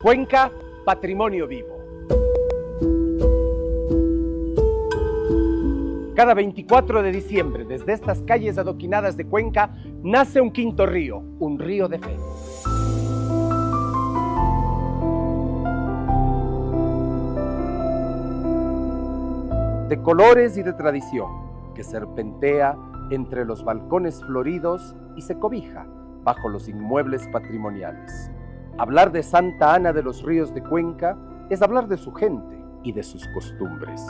Cuenca, patrimonio vivo. Cada 24 de diciembre, desde estas calles adoquinadas de Cuenca, nace un quinto río, un río de fe. De colores y de tradición, que serpentea entre los balcones floridos y se cobija bajo los inmuebles patrimoniales. Hablar de Santa Ana de los Ríos de Cuenca es hablar de su gente y de sus costumbres,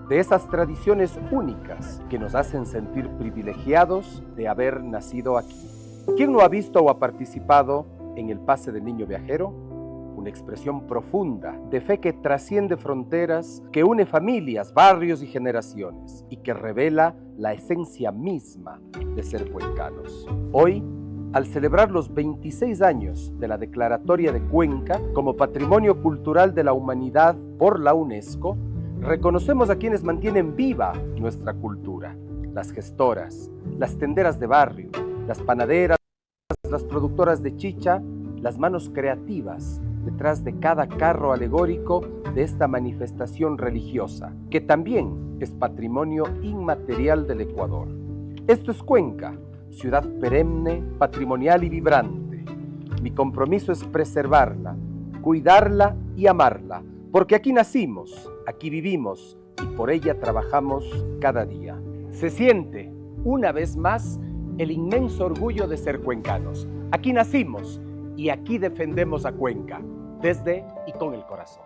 de esas tradiciones únicas que nos hacen sentir privilegiados de haber nacido aquí. ¿Quién no ha visto o ha participado en el Pase del Niño Viajero? Una expresión profunda de fe que trasciende fronteras, que une familias, barrios y generaciones y que revela la esencia misma de ser cuencanos. Hoy, al celebrar los 26 años de la Declaratoria de Cuenca como Patrimonio Cultural de la Humanidad por la UNESCO, reconocemos a quienes mantienen viva nuestra cultura: las gestoras, las tenderas de barrio, las panaderas, las productoras de chicha, las manos creativas detrás de cada carro alegórico de esta manifestación religiosa, que también es patrimonio inmaterial del Ecuador. Esto es Cuenca, ciudad perenne, patrimonial y vibrante. Mi compromiso es preservarla, cuidarla y amarla, porque aquí nacimos, aquí vivimos y por ella trabajamos cada día. Se siente, una vez más, el inmenso orgullo de ser cuencanos. Aquí nacimos y aquí defendemos a Cuenca, desde y con el corazón.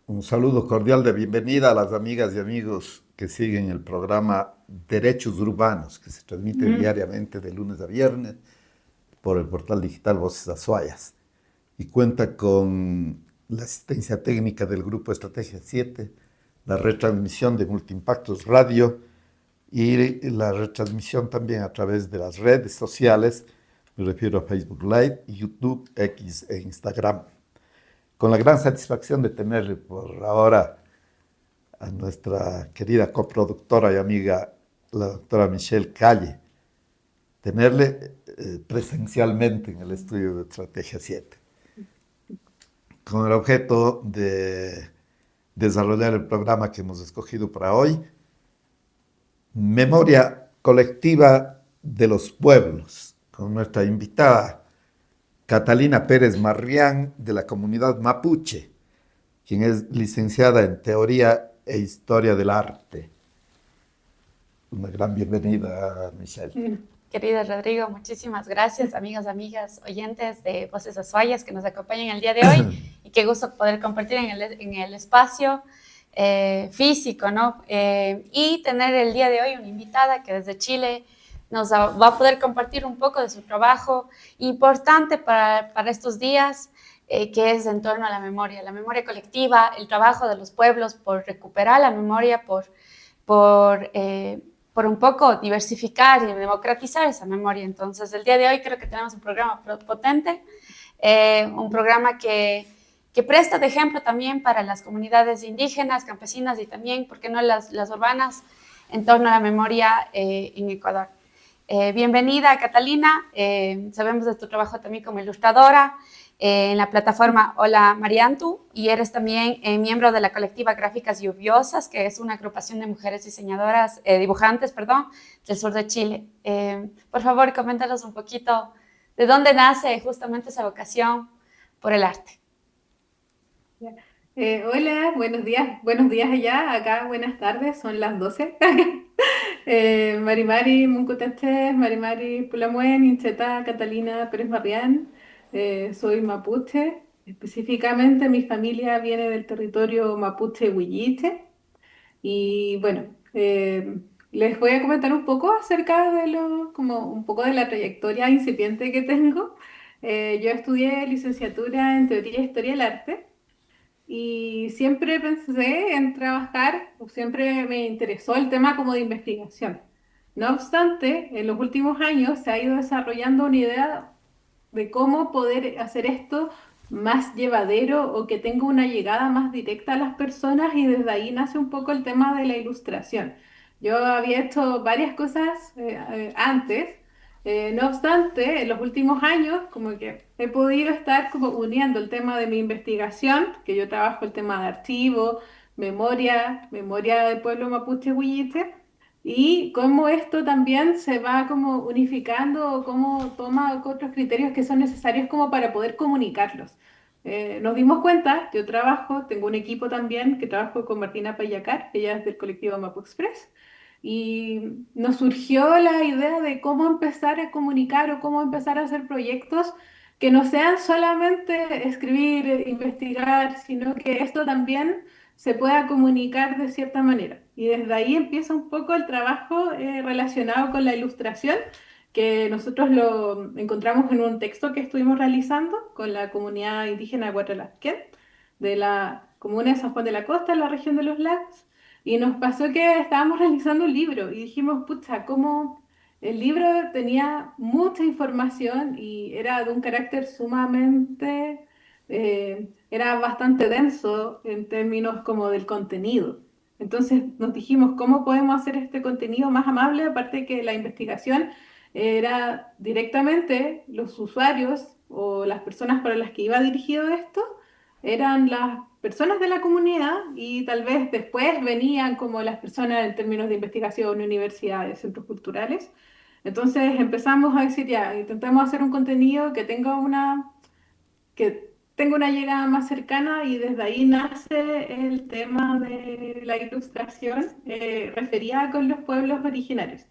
Un saludo cordial de bienvenida a las amigas y amigos que siguen el programa Derechos Urbanos, que se transmite diariamente de lunes a viernes por el portal digital Voces Azuayas y cuenta con la asistencia técnica del Grupo Estrategia 7, la retransmisión de Multiimpactos Radio y la retransmisión también a través de las redes sociales, me refiero a Facebook Live, YouTube, X e Instagram. Con la gran satisfacción de tenerle por ahora a nuestra querida coproductora y amiga, la doctora Michelle Calle, tenerle presencialmente en el estudio de Estrategia 7, con el objeto de desarrollar el programa que hemos escogido para hoy, Memoria Colectiva de los Pueblos, con nuestra invitada Catalina Pérez Marrián, de la comunidad mapuche, quien es licenciada en Teoría e Historia del Arte. Una gran bienvenida, Michelle. Querido Rodrigo, muchísimas gracias, amigas, oyentes de Voces Azuayas que nos acompañan el día de hoy y qué gusto poder compartir en el espacio físico, ¿no? Y tener el día de hoy una invitada que desde Chile nos va a poder compartir un poco de su trabajo importante para estos días, que es en torno a la memoria colectiva, el trabajo de los pueblos por recuperar la memoria, por un poco diversificar y democratizar esa memoria. Entonces, el día de hoy creo que tenemos un programa potente, un programa que presta de ejemplo también para las comunidades indígenas, campesinas y también, ¿por qué no las urbanas, en torno a la memoria en Ecuador? Bienvenida, Catalina. Sabemos de tu trabajo también como ilustradora en la plataforma Hola Mariantu, y eres también miembro de la colectiva Gráficas Lluviosas, que es una agrupación de mujeres diseñadoras, dibujantes, del sur de Chile. Por favor, coméntanos un poquito de dónde nace justamente esa vocación por el arte. Hola, buenos días allá, acá buenas tardes, son las 12. Marimari Muncuteche, Marimari Pulamuen, Incheta, Catalina Pérez Marrián, soy mapuche, específicamente mi familia viene del territorio mapuche huilliche y bueno, les voy a comentar un poco acerca de como un poco de la trayectoria incipiente que tengo. Yo estudié licenciatura en Teoría e Historia del Arte. Y siempre pensé en trabajar, o siempre me interesó el tema como de investigación. No obstante, en los últimos años se ha ido desarrollando una idea de cómo poder hacer esto más llevadero o que tenga una llegada más directa a las personas y desde ahí nace un poco el tema de la ilustración. Yo había hecho varias cosas antes, no obstante, en los últimos años como que he podido estar como uniendo el tema de mi investigación, que yo trabajo el tema de archivo, memoria del pueblo mapuche huilliche, y cómo esto también se va como unificando o cómo toma otros criterios que son necesarios como para poder comunicarlos. Nos dimos cuenta, yo trabajo, tengo un equipo también que trabajo con Martina Payacar, ella es del colectivo Mapu Express, y nos surgió la idea de cómo empezar a comunicar o cómo empezar a hacer proyectos que no sean solamente escribir, investigar, sino que esto también se pueda comunicar de cierta manera. Y desde ahí empieza un poco el trabajo relacionado con la ilustración, que nosotros lo encontramos en un texto que estuvimos realizando con la comunidad indígena Guatemalquén, de la comuna de San Juan de la Costa, en la región de los lagos. Y nos pasó que estábamos realizando un libro y dijimos, pucha, cómo el libro tenía mucha información y era de un carácter sumamente era bastante denso en términos como del contenido. Entonces nos dijimos, ¿cómo podemos hacer este contenido más amable? Aparte que la investigación era directamente los usuarios o las personas para las que iba dirigido esto, eran las personas de la comunidad y tal vez después venían como las personas en términos de investigación, universidades, centros culturales. Entonces empezamos a decir, ya, intentamos hacer un contenido que tengo una llegada más cercana y desde ahí nace el tema de la ilustración referida con los pueblos originarios.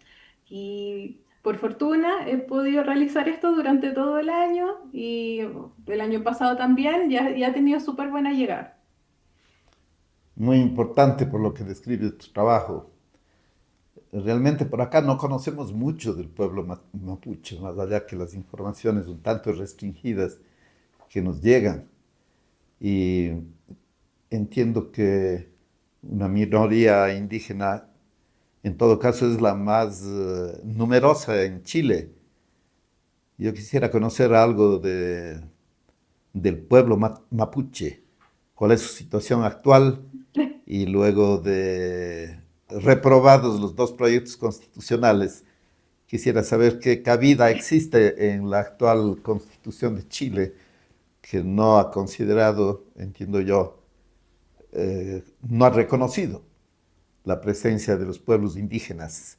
Y por fortuna he podido realizar esto durante todo el año y el año pasado también ya ha tenido súper buena llegada. Muy importante por lo que describe tu trabajo. Realmente por acá no conocemos mucho del pueblo mapuche, más allá que las informaciones un tanto restringidas que nos llegan. Y entiendo que una minoría indígena, en todo caso, es la más numerosa en Chile. Yo quisiera conocer algo del pueblo mapuche, cuál es su situación actual y luego de reprobados los dos proyectos constitucionales, quisiera saber qué cabida existe en la actual Constitución de Chile, que no ha considerado, entiendo yo, no ha reconocido la presencia de los pueblos indígenas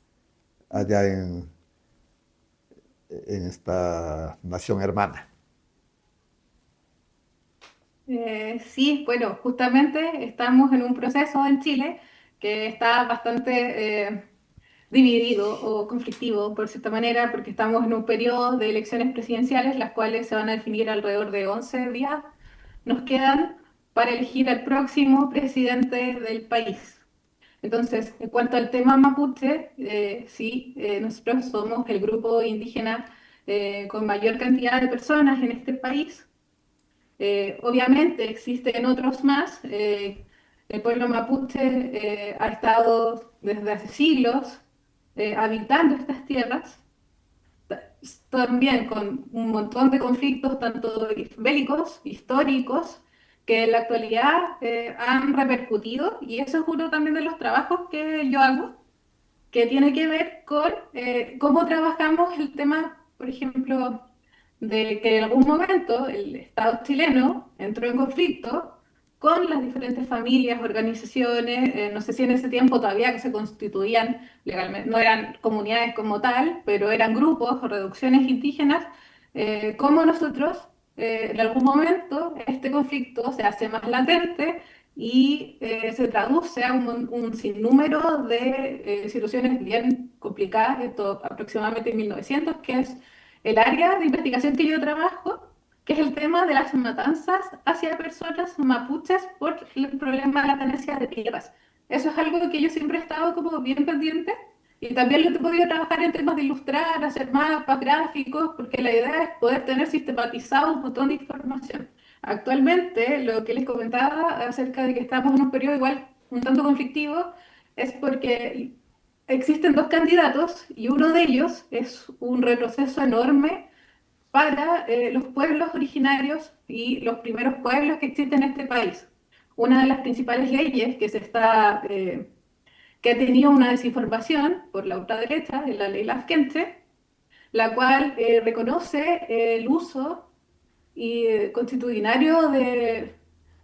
allá en esta nación hermana. Sí, bueno, justamente estamos en un proceso en Chile que está bastante dividido o conflictivo, por cierta manera, porque estamos en un periodo de elecciones presidenciales, las cuales se van a definir alrededor de 11 días. Nos quedan para elegir al próximo presidente del país. Entonces, en cuanto al tema mapuche, sí, nosotros somos el grupo indígena con mayor cantidad de personas en este país. Obviamente existen otros más. El pueblo mapuche ha estado desde hace siglos habitando estas tierras, también con un montón de conflictos, tanto bélicos, históricos, que en la actualidad han repercutido, y eso es uno también de los trabajos que yo hago, que tiene que ver con cómo trabajamos el tema, por ejemplo, de que en algún momento el Estado chileno entró en conflicto con las diferentes familias, organizaciones, no sé si en ese tiempo todavía que se constituían legalmente, no eran comunidades como tal, pero eran grupos o reducciones indígenas, cómo nosotros en algún momento este conflicto se hace más latente y se traduce a un sinnúmero de situaciones bien complicadas, esto aproximadamente en 1900, que es el área de investigación que yo trabajo, que es el tema de las matanzas hacia personas mapuches por el problema de la tenencia de tierras. Eso es algo que yo siempre he estado como bien pendiente y también lo he podido trabajar en temas de ilustrar, hacer mapas, gráficos, porque la idea es poder tener sistematizado un montón de información. Actualmente, lo que les comentaba acerca de que estamos en un periodo igual un tanto conflictivo, es porque existen dos candidatos y uno de ellos es un retroceso enorme para los pueblos originarios y los primeros pueblos que existen en este país. Una de las principales leyes que ha tenido una desinformación por la ultraderecha es la ley Lasquenche, la cual reconoce el uso constitucionario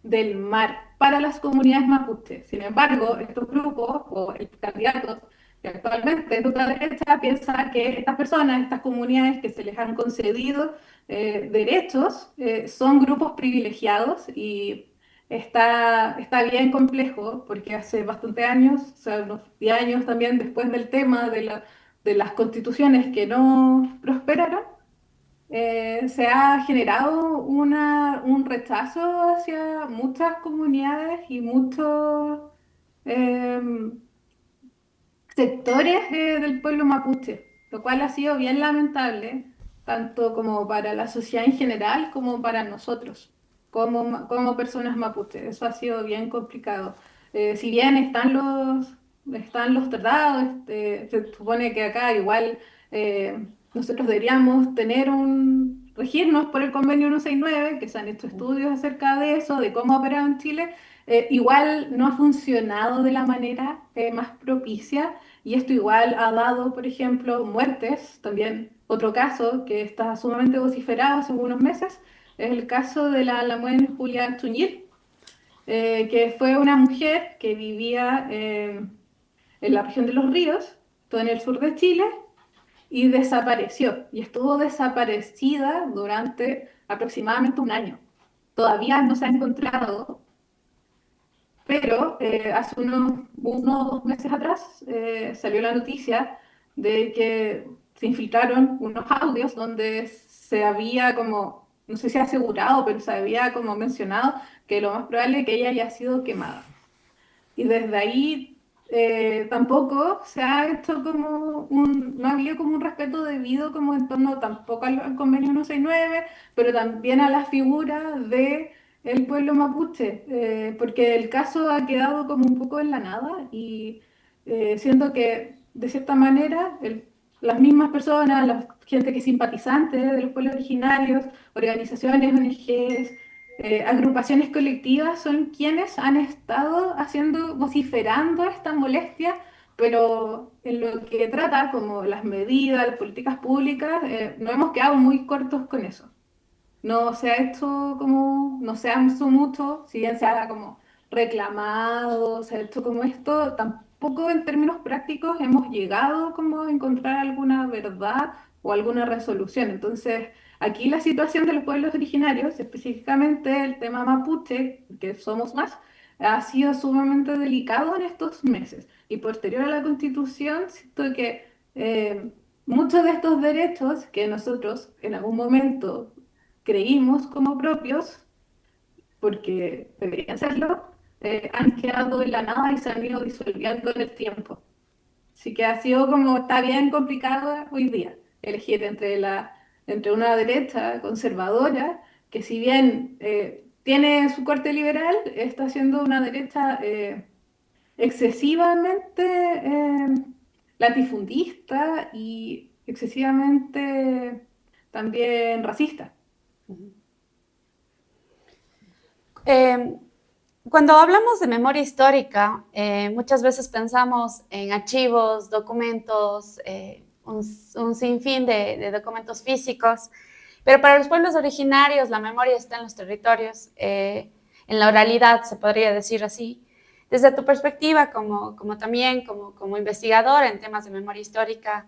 del mar para las comunidades mapuches. Sin embargo, estos grupos o el candidato que actualmente es de ultraderecha piensa que estas personas, estas comunidades que se les han concedido derechos, son grupos privilegiados y está bien complejo porque hace bastante años, o sea, unos 10 años también después del tema de las constituciones que no prosperaron, se ha generado un rechazo hacia muchas comunidades y muchos eh, sectores del pueblo mapuche, lo cual ha sido bien lamentable, tanto como para la sociedad en general como para nosotros, como personas mapuches. Eso ha sido bien complicado. Si bien están los tratados, se supone que acá igual nosotros deberíamos regirnos por el convenio 169, que se han hecho estudios acerca de eso, de cómo ha operado en Chile. Igual no ha funcionado de la manera más propicia y esto igual ha dado, por ejemplo, muertes. También otro caso que está sumamente vociferado hace unos meses es el caso de la Lamuén Julia Chuñil, que fue una mujer que vivía en la región de Los Ríos, todo en el sur de Chile, y desapareció. Y estuvo desaparecida durante aproximadamente un año. Todavía no se ha encontrado, pero hace uno o 2 meses atrás salió la noticia de que se infiltraron unos audios donde se había como, no sé si asegurado, pero se había como mencionado que lo más probable es que ella haya sido quemada. Y desde ahí tampoco se ha hecho no ha habido como un respeto debido como en torno tampoco al convenio 169, pero también a la figura de el pueblo mapuche, porque el caso ha quedado como un poco en la nada y siento que de cierta manera las mismas personas, la gente que es simpatizante de los pueblos originarios, organizaciones, ONGs, agrupaciones colectivas son quienes han estado vociferando esta molestia, pero en lo que trata, como las medidas, las políticas públicas, nos hemos quedado muy cortos con eso. No se ha hecho mucho, si bien se ha como reclamado, se ha hecho como esto, tampoco en términos prácticos hemos llegado como a encontrar alguna verdad o alguna resolución. Entonces, aquí la situación de los pueblos originarios, específicamente el tema mapuche, que somos más, ha sido sumamente delicado en estos meses. Y posterior a la Constitución, siento que muchos de estos derechos que nosotros en algún momento creímos como propios, porque deberían serlo, han quedado en la nada y se han ido disolviendo en el tiempo. Así que ha sido está bien complicado hoy día elegir entre una derecha conservadora, que si bien tiene su corte liberal, está siendo una derecha excesivamente latifundista y excesivamente también racista. Cuando hablamos de memoria histórica, muchas veces pensamos en archivos, documentos, un sinfín de documentos físicos, pero para los pueblos originarios la memoria está en los territorios, en la oralidad, se podría decir así. Desde tu perspectiva, como investigadora en temas de memoria histórica,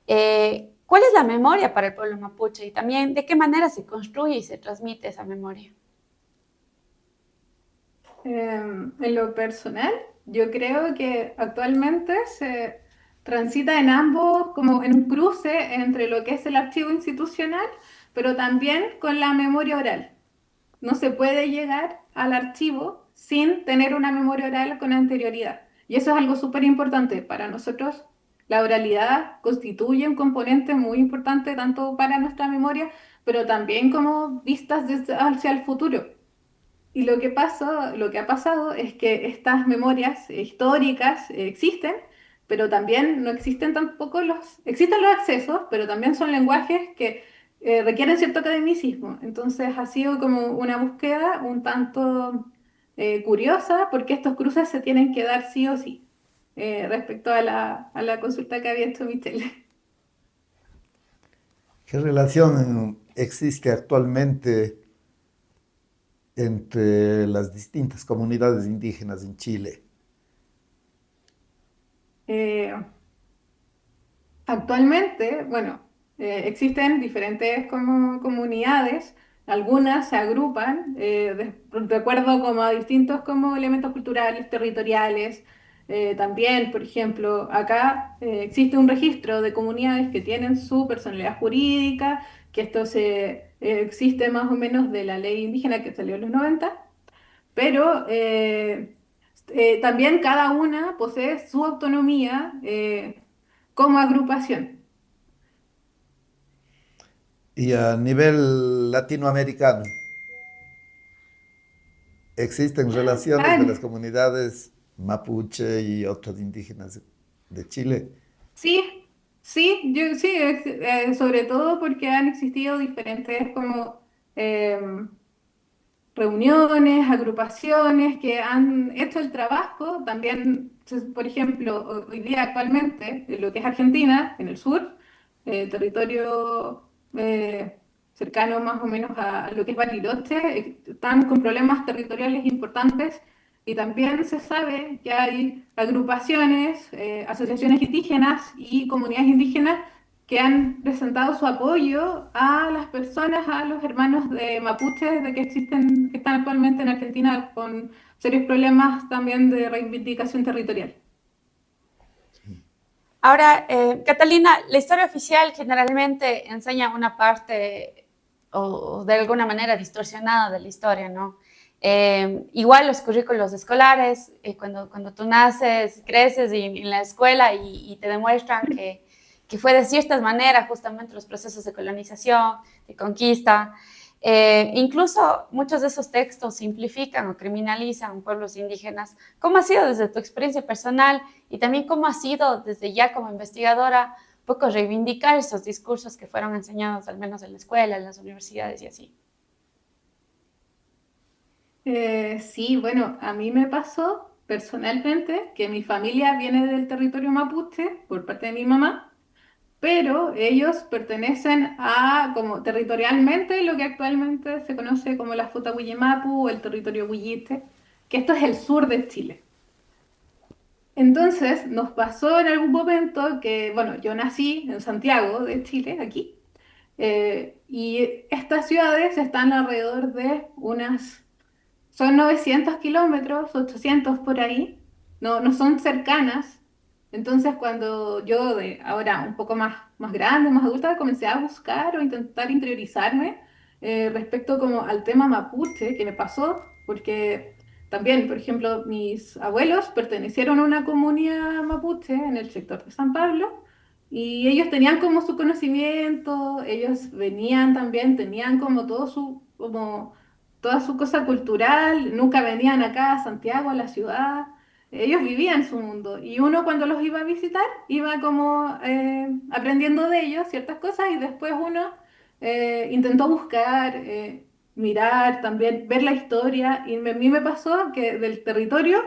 ¿cuál es la memoria para el pueblo mapuche y también de qué manera se construye y se transmite esa memoria? En lo personal, yo creo que actualmente se transita en ambos, como en un cruce entre lo que es el archivo institucional, pero también con la memoria oral. No se puede llegar al archivo sin tener una memoria oral con anterioridad. Y eso es algo súper importante para nosotros. La oralidad constituye un componente muy importante tanto para nuestra memoria, pero también como vistas hacia el futuro. Y lo que ha pasado es que estas memorias históricas existen, pero también no existen tampoco existen los accesos, pero también son lenguajes que requieren cierto academicismo. Entonces ha sido como una búsqueda un tanto curiosa, porque estos cruces se tienen que dar sí o sí, respecto a la consulta que había hecho Michelle. ¿Qué relación existe actualmente entre las distintas comunidades indígenas en Chile? Eh, Actualmente, bueno, existen diferentes como comunidades, algunas se agrupan de acuerdo como a distintos como elementos culturales, territoriales. También, por ejemplo, acá existe un registro de comunidades que tienen su personalidad jurídica, que esto existe más o menos de la ley indígena que salió en los 90, pero también cada una posee su autonomía como agrupación. Y a nivel latinoamericano, ¿existen relaciones de Ah, las comunidades mapuche y otras indígenas de Chile? sí, sí, sobre todo porque han existido diferentes como reuniones, agrupaciones que han hecho el trabajo. También, por ejemplo, hoy día actualmente, en lo que es Argentina, en el sur, territorio cercano más o menos a lo que es Bariloche, están con problemas territoriales importantes. Y también se sabe que hay agrupaciones, asociaciones indígenas y comunidades indígenas que han presentado su apoyo a las personas, a los hermanos de mapuches de que existen, que están actualmente en Argentina con serios problemas también de reivindicación territorial. Ahora, Catalina, la historia oficial generalmente enseña una parte o de alguna manera distorsionada de la historia, ¿no? Igual los currículos escolares, cuando tú naces, creces en la escuela y te demuestran que fue de cierta manera justamente los procesos de colonización, de conquista. Incluso muchos de esos textos simplifican o criminalizan pueblos indígenas. ¿Cómo ha sido desde tu experiencia personal y también cómo ha sido desde ya como investigadora un poco reivindicar esos discursos que fueron enseñados al menos en la escuela, en las universidades y así? Sí, bueno, a mí me pasó personalmente que mi familia viene del territorio mapuche por parte de mi mamá, pero ellos pertenecen a, como territorialmente, lo que actualmente se conoce como la Futahwillimapu o el territorio Huilliche, que esto es el sur de Chile. Entonces, nos pasó en algún momento que, bueno, yo nací en Santiago de Chile, aquí, y estas ciudades están alrededor de son 900 kilómetros, 800 por ahí, no son cercanas. Entonces, cuando yo ahora un poco más grande, más adulta, comencé a buscar o intentar interiorizarme respecto como al tema mapuche que me pasó, porque también, por ejemplo, mis abuelos pertenecieron a una comunidad mapuche en el sector de San Pablo y ellos tenían como su conocimiento, ellos venían también, tenían como como toda su cosa cultural, nunca venían acá a Santiago, a la ciudad, ellos vivían su mundo y uno cuando los iba a visitar iba como aprendiendo de ellos ciertas cosas y después uno intentó buscar, mirar, también ver la historia y a mí me pasó que del territorio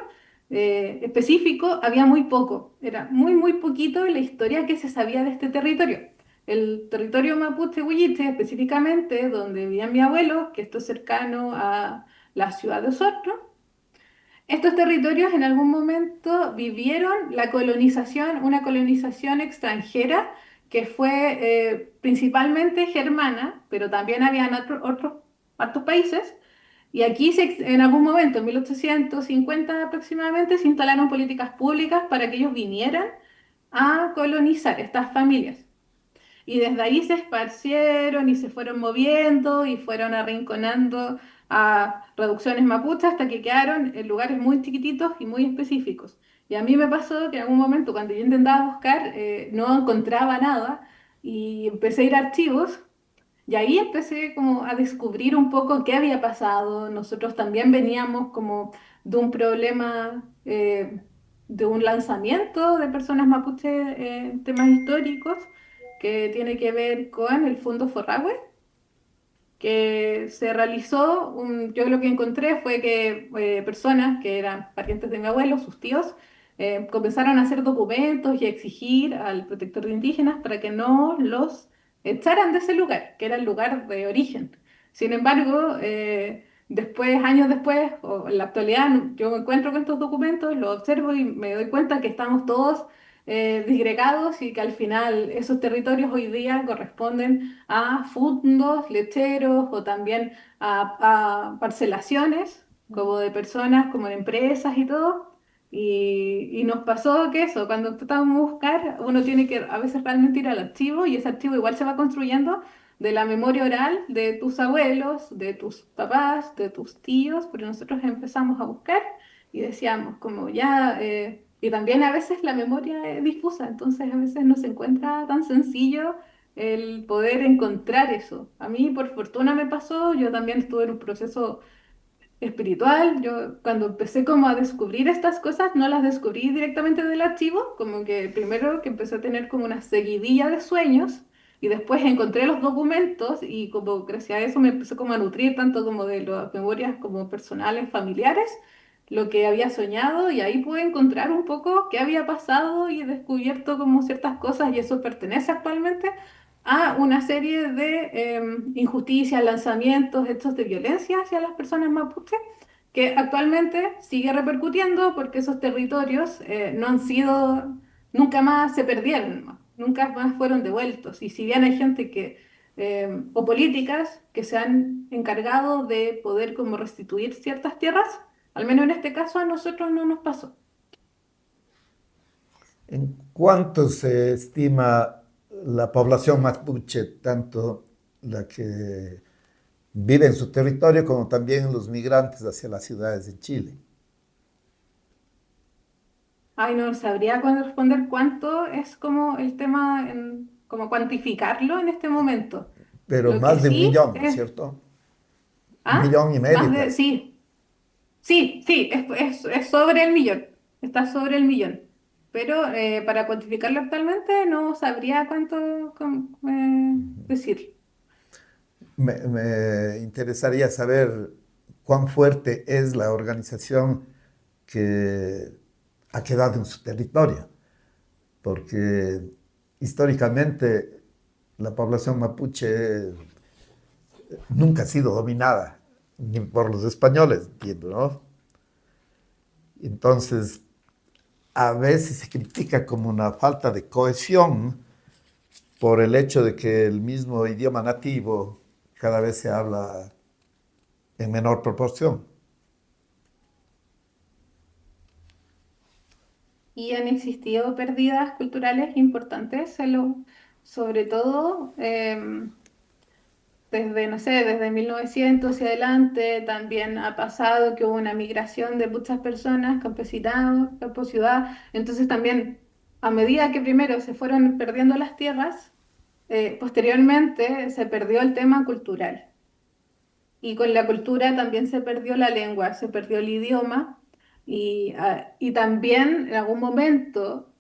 específico había muy poco, era muy poquito la historia que se sabía de este territorio. El territorio mapuche Huilliche, específicamente donde vivía mi abuelo, que esto es cercano a la ciudad de Osorno, estos territorios en algún momento vivieron la colonización, una colonización extranjera que fue principalmente germana, pero también habían otros países. Y aquí en algún momento, en 1850 aproximadamente, se instalaron políticas públicas para que ellos vinieran a colonizar estas familias. Y desde ahí se esparcieron y se fueron moviendo y fueron arrinconando a reducciones mapuches hasta que quedaron en lugares muy chiquititos y muy específicos. Y a mí me pasó que en algún momento cuando yo intentaba buscar no encontraba nada y empecé a ir a archivos y ahí empecé como a descubrir un poco qué había pasado. Nosotros también veníamos como de un problema de un lanzamiento de personas mapuche en temas históricos que tiene que ver con el Fondo Forrahue, que se realizó, yo lo que encontré fue que personas que eran parientes de mi abuelo, sus tíos, comenzaron a hacer documentos y a exigir al protector de indígenas para que no los echaran de ese lugar, que era el lugar de origen. Sin embargo, después, años después, o en la actualidad, yo me encuentro con estos documentos, los observo y me doy cuenta que estamos todos disgregados y que al final esos territorios hoy día corresponden a fundos, lecheros o también a parcelaciones, como de personas, como de empresas y todo. Y nos pasó que eso, cuando tratamos de buscar, uno tiene que a veces realmente ir al archivo y ese archivo igual se va construyendo de la memoria oral de tus abuelos, de tus papás, de tus tíos, pero nosotros empezamos a buscar y decíamos como ya, y también a veces la memoria es difusa, entonces a veces no se encuentra tan sencillo el poder encontrar eso. A mí por fortuna me pasó, yo también estuve en un proceso espiritual. Yo cuando empecé como a descubrir estas cosas, no las descubrí directamente del archivo, como que primero que empecé a tener como una seguidilla de sueños y después encontré los documentos y como gracias a eso me empecé como a nutrir tanto como de las memorias como personales, familiares, lo que había soñado y ahí pude encontrar un poco qué había pasado y he descubierto como ciertas cosas y eso pertenece actualmente a una serie de injusticias, lanzamientos, hechos de violencia hacia las personas mapuches, que actualmente sigue repercutiendo porque esos territorios no han sido, nunca más se perdieron, ¿no? Nunca más fueron devueltos. Y si bien hay gente que, o políticas que se han encargado de poder como restituir ciertas tierras, al menos en este caso a nosotros no nos pasó. ¿En cuánto se estima la población mapuche, tanto la que vive en su territorio como también los migrantes hacia las ciudades de Chile? Ay, no sabría cuándo responder cuánto es como el tema, como cuantificarlo en este momento. Pero Lo que más de un sí millón, ¿no es es, cierto? Un ah, millón y más medio de, casi. sí, sí, es sobre el millón, está sobre el millón. Pero para cuantificarlo actualmente no sabría cuánto decir. Me interesaría saber cuán fuerte es la organización que ha quedado en su territorio, porque históricamente la población mapuche nunca ha sido dominada, ni por los españoles, entiendo, ¿no? Entonces, a veces se critica como una falta de cohesión por el hecho de que el mismo idioma nativo cada vez se habla en menor proporción. Y han existido pérdidas culturales importantes, sobre todo desde, no sé, desde 1900 y adelante también ha pasado que hubo una migración de muchas personas, campesinados, campo ciudad. Entonces también, a medida que primero se fueron perdiendo las tierras, posteriormente se perdió el tema cultural. Y con la cultura también se perdió la lengua, se perdió el idioma y también en algún momento,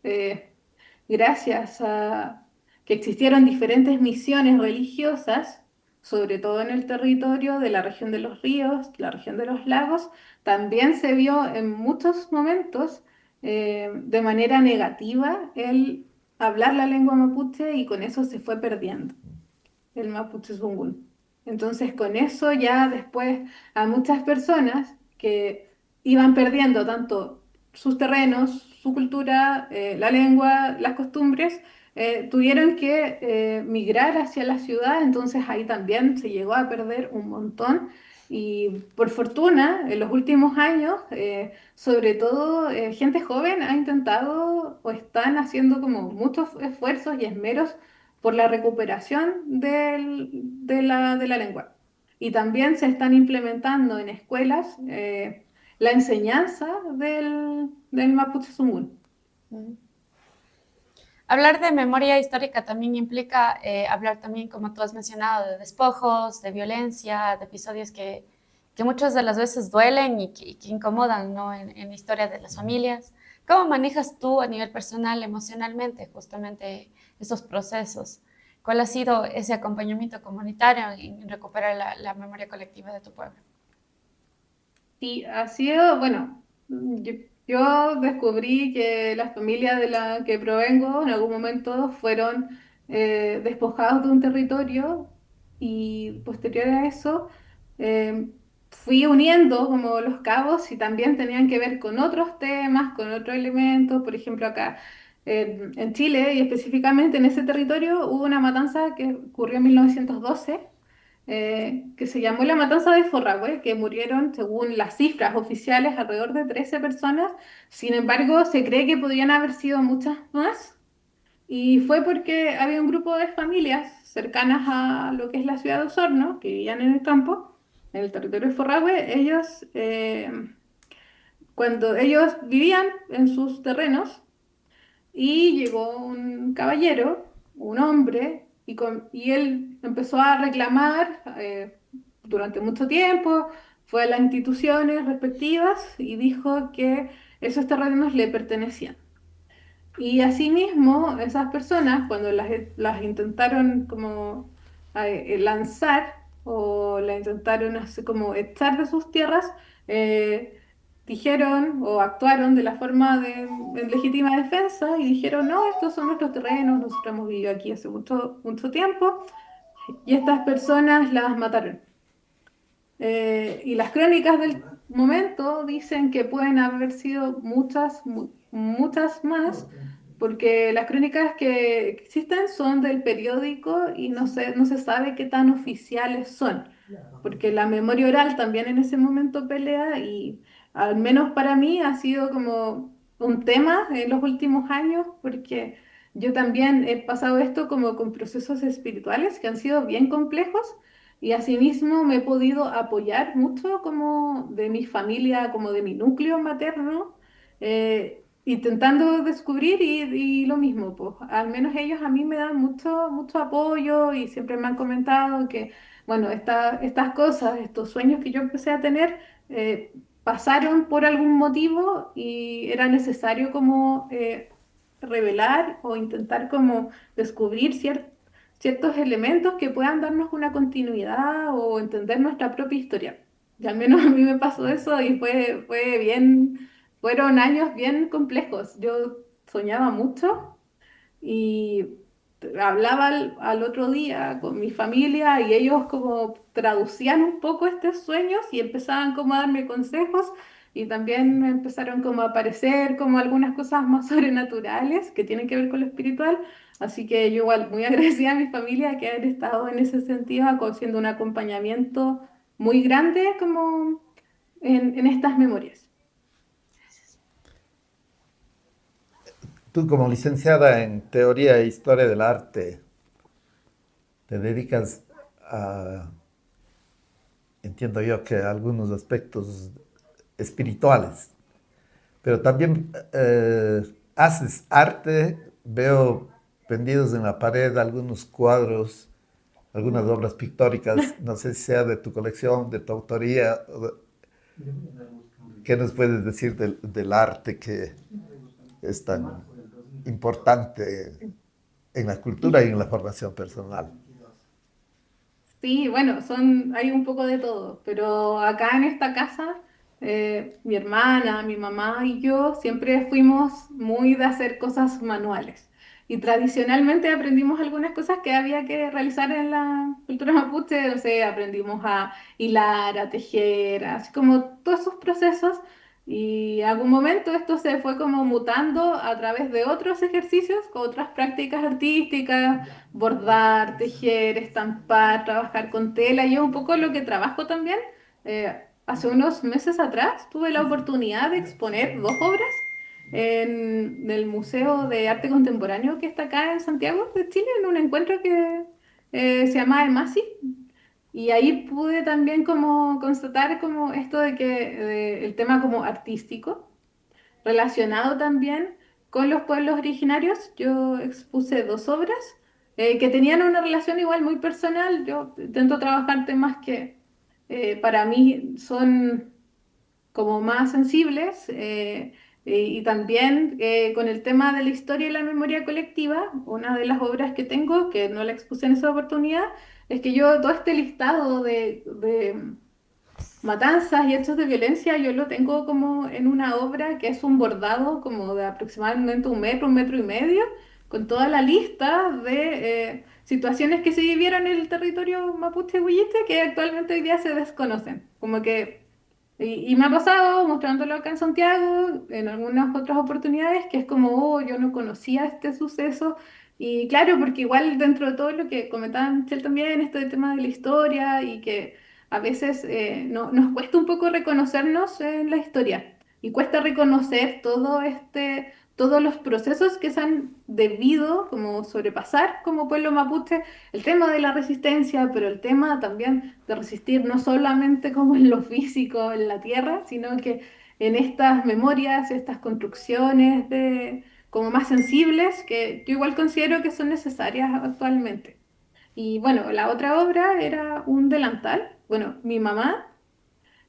gracias a que existieron diferentes misiones religiosas, sobre todo en el territorio de la región de los ríos, la región de los lagos, también se vio en muchos momentos de manera negativa el hablar la lengua mapuche y con eso se fue perdiendo el mapuche zungún. Entonces, con eso ya después a muchas personas que iban perdiendo tanto sus terrenos, su cultura, la lengua, las costumbres, tuvieron que migrar hacia la ciudad, entonces ahí también se llegó a perder un montón. Y por fortuna, en los últimos años, sobre todo gente joven ha intentado o están haciendo como muchos esfuerzos y esmeros por la recuperación de la lengua. Y también se están implementando en escuelas la enseñanza del mapuche zungún. Mm. Hablar de memoria histórica también implica hablar también, como tú has mencionado, de despojos, de violencia, de episodios que muchas de las veces duelen y que incomodan, ¿no? En la historia de las familias. ¿Cómo manejas tú a nivel personal, emocionalmente, justamente esos procesos? ¿Cuál ha sido ese acompañamiento comunitario en recuperar la memoria colectiva de tu pueblo? Sí, ha sido, bueno, yo descubrí que la familia de la que provengo en algún momento fueron despojados de un territorio y posterior a eso eh, fui uniendo como los cabos y también tenían que ver con otros temas, con otros elementos. Por ejemplo, acá en Chile y específicamente en ese territorio hubo una matanza que ocurrió en 1912 que se llamó la Matanza de Forragüe, que murieron, según las cifras oficiales, alrededor de 13 personas. Sin embargo, se cree que podrían haber sido muchas más. Y fue porque había un grupo de familias cercanas a lo que es la ciudad de Osorno, que vivían en el campo, en el territorio de Forragüe. Cuando ellos vivían en sus terrenos, y llegó un caballero, un hombre, y él empezó a reclamar durante mucho tiempo, fue a las instituciones respectivas y dijo que esos terrenos le pertenecían. Y asimismo, esas personas, cuando las intentaron como lanzar o las intentaron como echar de sus tierras, eh, dijeron o actuaron de la forma de en legítima defensa y dijeron, no, estos son nuestros terrenos, nosotros hemos vivido aquí hace mucho, mucho tiempo, y estas personas las mataron. Y las crónicas del momento dicen que pueden haber sido muchas, muchas más, porque las crónicas que existen son del periódico y no se sabe qué tan oficiales son, porque la memoria oral también en ese momento pelea y al menos para mí ha sido como un tema en los últimos años, porque yo también he pasado esto como con procesos espirituales que han sido bien complejos y asimismo me he podido apoyar mucho como de mi familia, como de mi núcleo materno, intentando descubrir y lo mismo, pues al menos ellos a mí me dan mucho, mucho apoyo y siempre me han comentado que, bueno, estas cosas, estos sueños que yo empecé a tener, pasaron por algún motivo y era necesario como revelar o intentar como descubrir ciertos elementos que puedan darnos una continuidad o entender nuestra propia historia. Y al menos a mí me pasó eso y fue bien, fueron años bien complejos. Yo soñaba mucho y hablaba al otro día con mi familia y ellos como traducían un poco estos sueños y empezaban como a darme consejos y también me empezaron como a aparecer como algunas cosas más sobrenaturales que tienen que ver con lo espiritual. Así que yo igual muy agradecida a mi familia que haber estado en ese sentido haciendo un acompañamiento muy grande como en estas memorias. Tú como licenciada en Teoría e Historia del Arte, te dedicas a, entiendo yo, que a algunos aspectos espirituales, pero también haces arte, veo pendidos en la pared algunos cuadros, algunas obras pictóricas, no sé si sea de tu colección, de tu autoría, ¿qué nos puedes decir del arte que es tan importante en la cultura y en la formación personal? Sí, bueno, hay un poco de todo, pero acá en esta casa, mi hermana, mi mamá y yo siempre fuimos muy de hacer cosas manuales. Y tradicionalmente aprendimos algunas cosas que había que realizar en la cultura mapuche, no sé, aprendimos a hilar, a tejer, así como todos esos procesos. Y en algún momento esto se fue como mutando a través de otros ejercicios, con otras prácticas artísticas bordar, tejer, estampar, trabajar con tela. Yo un poco lo que trabajo también. Hace unos meses atrás tuve la oportunidad de exponer dos obras en el Museo de Arte Contemporáneo que está acá en Santiago de Chile, en un encuentro que se llama EMASI. Y ahí pude también como constatar como esto de que el tema como artístico relacionado también con los pueblos originarios. Yo expuse dos obras que tenían una relación igual muy personal. Yo intento trabajar temas que para mí son como más sensibles. Y también con el tema de la historia y la memoria colectiva, una de las obras que tengo, que no la expuse en esa oportunidad, es que yo todo este listado de matanzas y hechos de violencia, yo lo tengo como en una obra que es un bordado como de aproximadamente un metro y medio, con toda la lista de situaciones que se vivieron en el territorio mapuche-huilliche que actualmente hoy día se desconocen. Como que, y me ha pasado mostrándolo acá en Santiago, en algunas otras oportunidades, que es como, oh, yo no conocía este suceso. Y claro, porque igual dentro de todo lo que comentaba Michelle también, este tema de la historia y que a veces nos cuesta un poco reconocernos en la historia y cuesta reconocer todos los procesos que se han debido como sobrepasar como pueblo mapuche, el tema de la resistencia, pero el tema también de resistir no solamente como en lo físico, en la tierra, sino que en estas memorias, estas construcciones como más sensibles que yo igual considero que son necesarias actualmente. Y bueno, la otra obra era un delantal. Bueno, mi mamá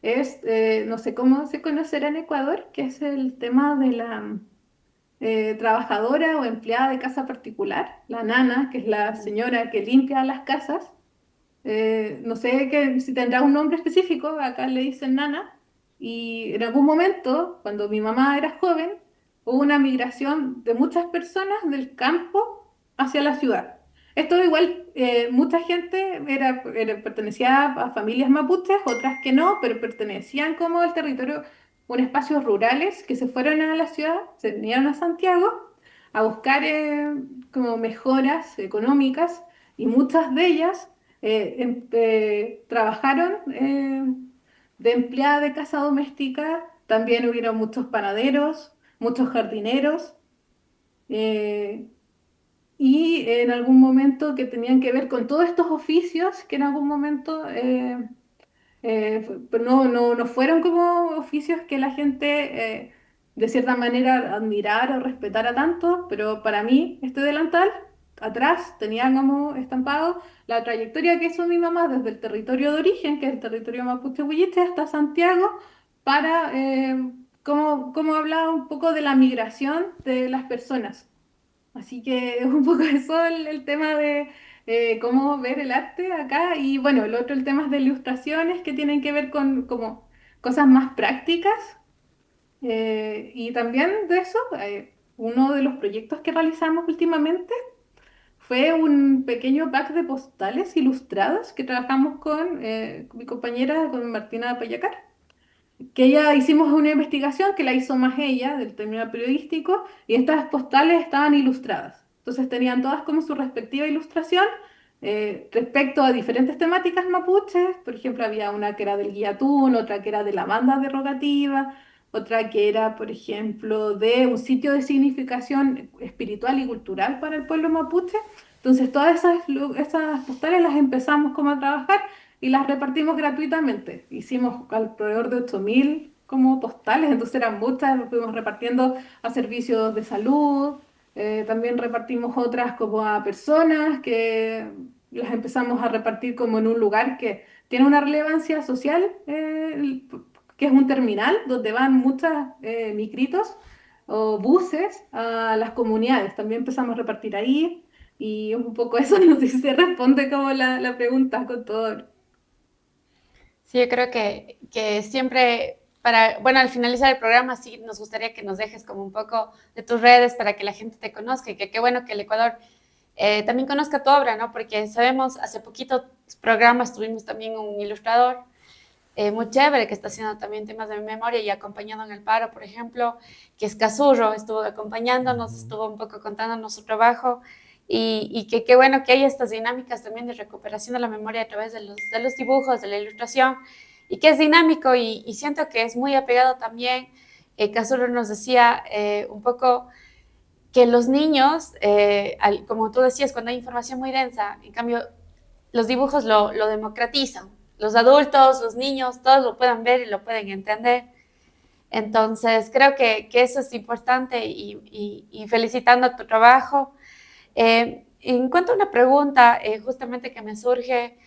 es, no sé cómo se conocerá en Ecuador, que es el tema de la trabajadora o empleada de casa particular, la nana, que es la señora que limpia las casas. No sé si tendrá un nombre específico, acá le dicen nana. Y en algún momento, cuando mi mamá era joven, hubo una migración de muchas personas del campo hacia la ciudad. Esto igual, mucha gente pertenecía a familias mapuches, otras que no, pero pertenecían como al territorio, con espacios rurales que se fueron a la ciudad, se vinieron a Santiago a buscar como mejoras económicas y muchas de ellas trabajaron de empleada de casa doméstica, también hubieron muchos panaderos, muchos jardineros, eh, y en algún momento que tenían que ver con todos estos oficios que en algún momento pero no fueron como oficios que la gente de cierta manera admirara o respetara tanto, pero para mí este delantal atrás tenía como estampado la trayectoria que hizo mi mamá desde el territorio de origen, que es el territorio mapuche-huilliche, hasta Santiago, para cómo hablaba un poco de la migración de las personas. Así que es un poco eso el tema de cómo ver el arte acá. Y bueno, el otro, el tema es de ilustraciones que tienen que ver con como cosas más prácticas. Y también de eso, uno de los proyectos que realizamos últimamente fue un pequeño pack de postales ilustradas que trabajamos con mi compañera, con Martina Payacar, que ella hicimos una investigación que la hizo más ella del tema periodístico y estas postales estaban ilustradas. Entonces tenían todas como su respectiva ilustración respecto a diferentes temáticas mapuches. Por ejemplo, había una que era del guillatún, otra que era de la banda derogativa, otra que era, por ejemplo, de un sitio de significación espiritual y cultural para el pueblo mapuche. Entonces todas esas postales las empezamos como a trabajar y las repartimos gratuitamente. Hicimos alrededor de 8.000 como postales, entonces eran muchas, las fuimos repartiendo a servicios de salud, también repartimos otras como a personas que las empezamos a repartir como en un lugar que tiene una relevancia social, que es un terminal donde van muchas micritos o buses a las comunidades. También empezamos a repartir ahí y un poco eso, no sé si se responde como la pregunta con todo. Sí, yo creo que siempre para, bueno, al finalizar el programa sí nos gustaría que nos dejes como un poco de tus redes para que la gente te conozca y que qué bueno que el Ecuador también conozca tu obra, ¿no? Porque sabemos, hace poquito programas tuvimos también un ilustrador muy chévere que está haciendo también temas de memoria y acompañando en el paro, por ejemplo, que es Casurro, estuvo acompañándonos, estuvo un poco contándonos su trabajo y que qué bueno que hay estas dinámicas también de recuperación de la memoria a través de los dibujos, de la ilustración y que es dinámico y siento que es muy apegado también. Casurro nos decía un poco que los niños, como tú decías, cuando hay información muy densa, en cambio, los dibujos lo democratizan. Los adultos, los niños, todos lo pueden ver y lo pueden entender. Entonces, creo que eso es importante y felicitando tu trabajo. En cuanto a una pregunta, justamente que me surge,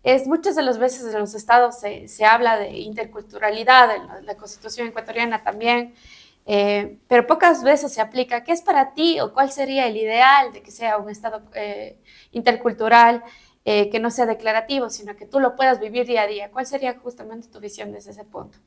es muchas de las veces en los estados se habla de interculturalidad, en la Constitución ecuatoriana también, pero pocas veces se aplica. ¿Qué es para ti o cuál sería el ideal de que sea un Estado intercultural, que no sea declarativo, sino que tú lo puedas vivir día a día? ¿Cuál sería justamente tu visión desde ese punto?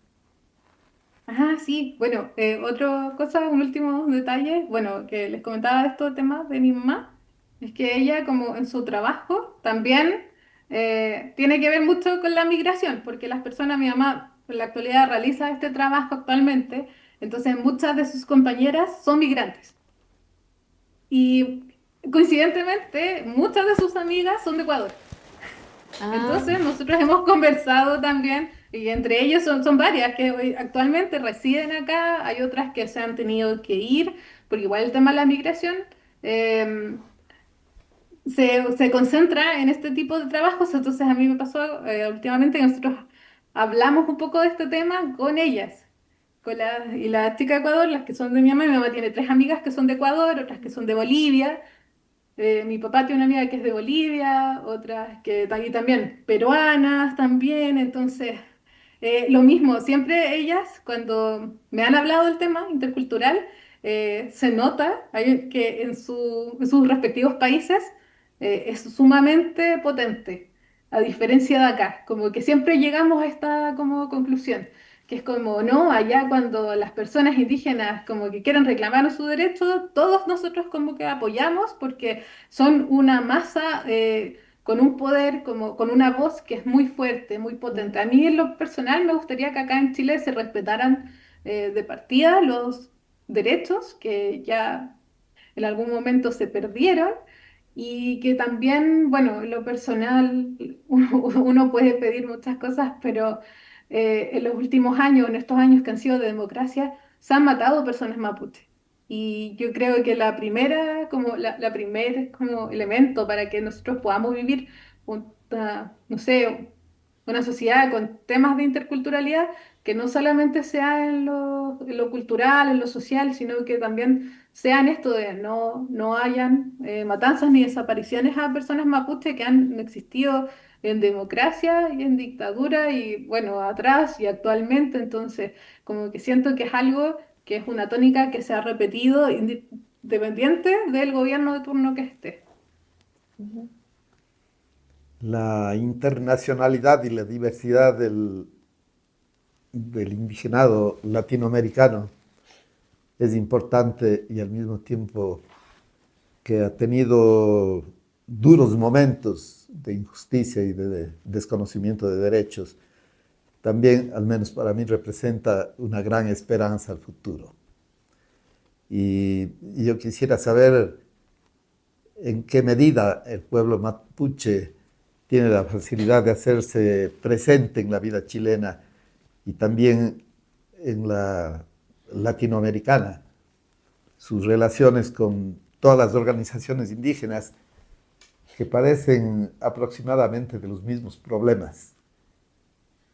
Ah, sí, bueno, otra cosa, un último detalle, bueno, que les comentaba de estos temas de mi mamá, es que ella como en su trabajo también tiene que ver mucho con la migración, porque las personas, mi mamá en la actualidad realiza este trabajo actualmente, entonces muchas de sus compañeras son migrantes y coincidentemente muchas de sus amigas son de Ecuador. Ah, Entonces, nosotros hemos conversado también, y entre ellos son varias que hoy actualmente residen acá, hay otras que se han tenido que ir, porque igual el tema de la migración eh, se concentra en este tipo de trabajos, entonces a mí me pasó últimamente que nosotros hablamos un poco de este tema con ellas. Y la chica de Ecuador, las que son de mi mamá tiene tres amigas que son de Ecuador, otras que son de Bolivia, mi papá tiene una amiga que es de Bolivia, otras que y también peruanas también, entonces lo mismo, siempre ellas cuando me han hablado del tema intercultural, se nota que en sus respectivos países es sumamente potente, a diferencia de acá, como que siempre llegamos a esta como conclusión. Que es como, no, allá cuando las personas indígenas como que quieren reclamar su derecho, todos nosotros como que apoyamos porque son una masa con un poder, como, con una voz que es muy fuerte, muy potente. A mí en lo personal me gustaría que acá en Chile se respetaran de partida los derechos que ya en algún momento se perdieron y que también, bueno, en lo personal uno puede pedir muchas cosas, pero en los últimos años, en estos años que han sido de democracia, se han matado personas mapuche. Y yo creo que la primer como elemento para que nosotros podamos vivir no sé, una sociedad con temas de interculturalidad, que no solamente sea en lo cultural, en lo social, sino que también sea en esto de no hayan matanzas ni desapariciones a personas mapuche que han existido en democracia y en dictadura y bueno, atrás y actualmente. Entonces, como que siento que es algo que es una tónica que se ha repetido independiente del gobierno de turno que esté. La internacionalidad y la diversidad del indigenado latinoamericano es importante y al mismo tiempo que ha tenido duros momentos de injusticia y de desconocimiento de derechos, también, al menos para mí, representa una gran esperanza al futuro. Y yo quisiera saber en qué medida el pueblo mapuche tiene la facilidad de hacerse presente en la vida chilena y también en la latinoamericana, sus relaciones con todas las organizaciones indígenas que padecen aproximadamente de los mismos problemas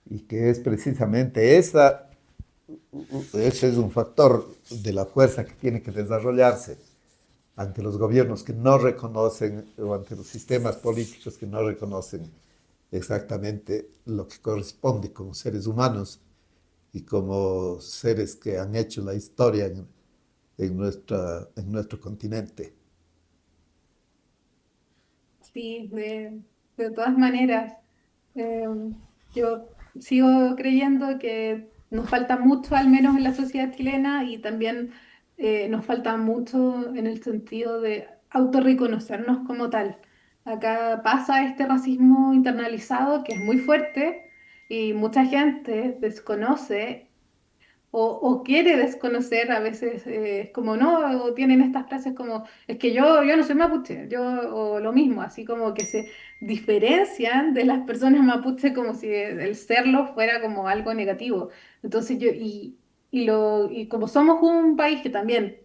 y que es precisamente ese es un factor de la fuerza que tiene que desarrollarse ante los gobiernos que no reconocen o ante los sistemas políticos que no reconocen exactamente lo que corresponde como seres humanos y como seres que han hecho la historia en nuestro continente. Sí, de todas maneras, eh, yo sigo creyendo que nos falta mucho, al menos en la sociedad chilena, y también nos falta mucho en el sentido de autorreconocernos como tal. Acá pasa este racismo internalizado que es muy fuerte y mucha gente desconoce o quiere desconocer, a veces es como no, o tienen estas frases como, es que yo no soy mapuche, o lo mismo, así como que se diferencian de las personas mapuche como si el serlo fuera como algo negativo. Entonces y como somos un país que también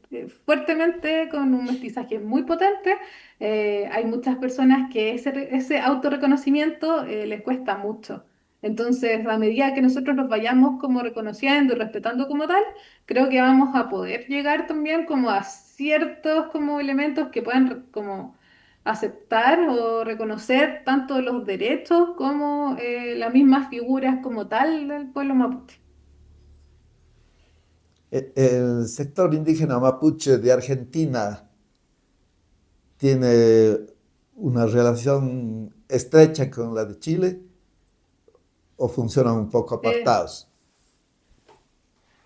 fuertemente con un mestizaje muy potente, hay muchas personas que ese autorreconocimiento les cuesta mucho. Entonces, a medida que nosotros nos vayamos como reconociendo y respetando como tal, creo que vamos a poder llegar también como a ciertos como elementos que puedan como aceptar o reconocer tanto los derechos como las mismas figuras como tal del pueblo mapuche. El sector indígena mapuche de Argentina tiene una relación estrecha con la de Chile o funcionan un poco Eh, apartados.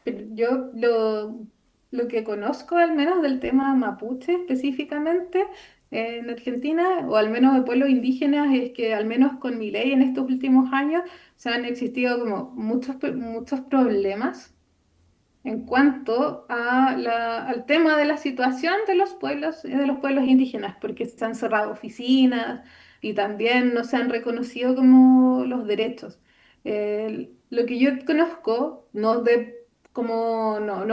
pero yo lo que conozco al menos del tema mapuche específicamente en Argentina, o al menos de pueblos indígenas, es que al menos con mi ley en estos últimos años se han existido como muchos problemas en cuanto a al tema de la situación de los pueblos indígenas, porque se han cerrado oficinas y también no se han reconocido como los derechos. Lo que yo conozco, no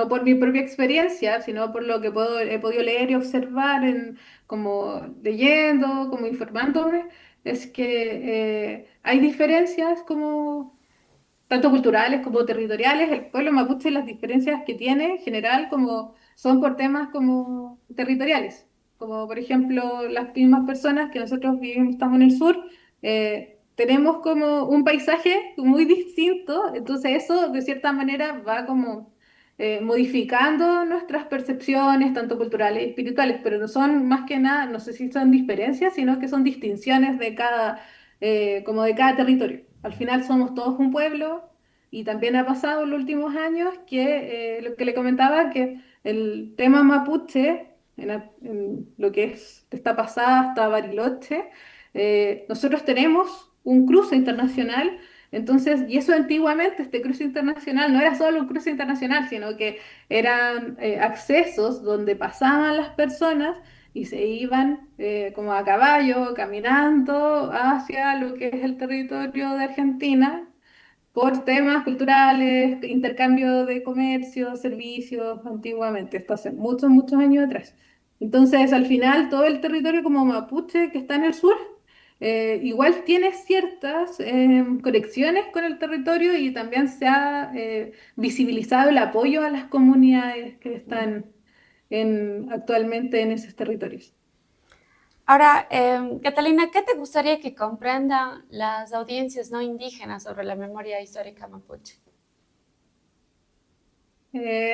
por mi propia experiencia, sino por lo que he podido leer y observar como leyendo, como informándome, es que hay diferencias como tanto culturales como territoriales. El pueblo mapuche, las diferencias que tiene en general como son por temas como territoriales, como por ejemplo las mismas personas que nosotros vivimos, estamos en el sur, tenemos como un paisaje muy distinto, entonces eso de cierta manera va como modificando nuestras percepciones, tanto culturales y espirituales, pero no son más que nada, no sé si son diferencias, sino que son distinciones de como de cada territorio. Al final somos todos un pueblo y también ha pasado en los últimos años que lo que le comentaba, que el tema mapuche, en lo que es de esta pasada hasta Bariloche, nosotros tenemos un cruce internacional. Entonces, y eso antiguamente, este cruce internacional no era solo un cruce internacional, sino que eran accesos donde pasaban las personas y se iban como a caballo, caminando hacia lo que es el territorio de Argentina por temas culturales, intercambio de comercio, servicios, antiguamente, esto hace muchos años atrás. Entonces, al final, todo el territorio como mapuche que está en el sur, igual tiene ciertas conexiones con el territorio y también se ha visibilizado el apoyo a las comunidades que están actualmente en esos territorios. Ahora, Catalina, ¿qué te gustaría que comprendan las audiencias no indígenas sobre la memoria histórica mapuche?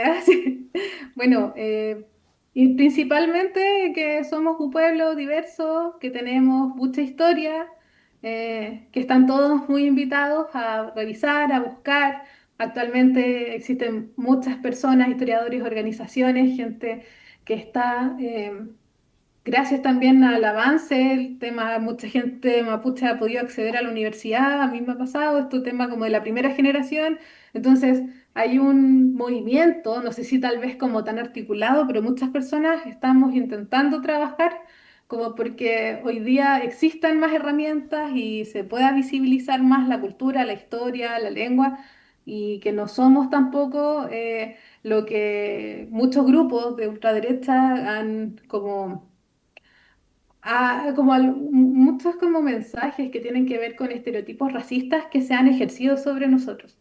Así. Bueno, y principalmente que somos un pueblo diverso, que tenemos mucha historia, que están todos muy invitados a revisar, a buscar. Actualmente existen muchas personas, historiadores, organizaciones, gente que está gracias también al avance, el tema, mucha gente mapuche ha podido acceder a la universidad, a mí me ha pasado, este tema como de la primera generación, entonces hay un movimiento, no sé si tal vez como tan articulado, pero muchas personas estamos intentando trabajar como porque hoy día existan más herramientas y se pueda visibilizar más la cultura, la historia, la lengua, y que no somos tampoco lo que muchos grupos de ultraderecha han como muchos como mensajes que tienen que ver con estereotipos racistas que se han ejercido sobre nosotros.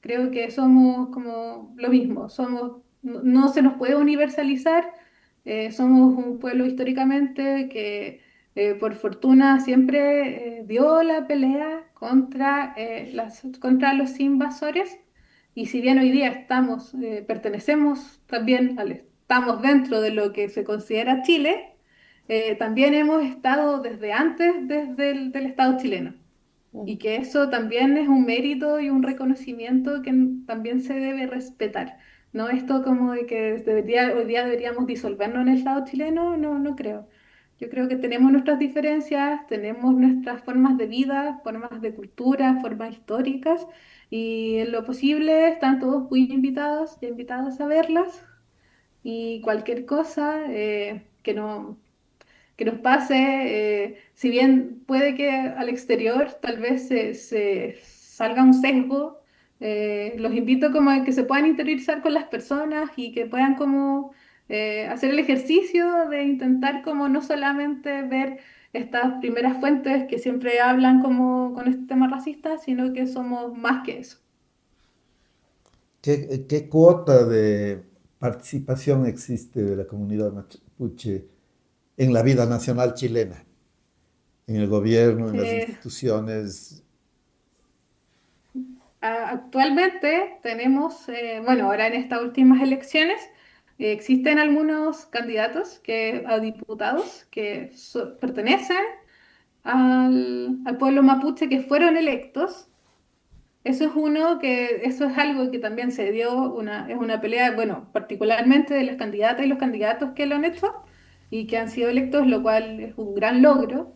Creo que somos como lo mismo, no se nos puede universalizar, somos un pueblo históricamente que por fortuna siempre dio la pelea contra los invasores y si bien hoy día pertenecemos también, estamos dentro de lo que se considera Chile, también hemos estado desde antes del Estado chileno. Y que eso también es un mérito y un reconocimiento que también se debe respetar. No esto como de que hoy día deberíamos disolvernos en el Estado chileno, no creo. Yo creo que tenemos nuestras diferencias, tenemos nuestras formas de vida, formas de cultura, formas históricas, y en lo posible están todos muy invitados y invitadas a verlas. Y cualquier cosa que nos pase, si bien puede que al exterior tal vez se salga un sesgo, los invito como a que se puedan interiorizar con las personas y que puedan como hacer el ejercicio de intentar como no solamente ver estas primeras fuentes que siempre hablan como con este tema racista, sino que somos más que eso. ¿Qué cuota de participación existe de la comunidad mapuche en la vida nacional chilena, en el gobierno, en las Eh, instituciones? Actualmente tenemos, bueno, ahora en estas últimas elecciones existen algunos candidatos a diputados que pertenecen al pueblo mapuche que fueron electos. Eso es algo que también se dio, es una pelea, bueno, particularmente de las candidatas y los candidatos que lo han hecho y que han sido electos, lo cual es un gran logro.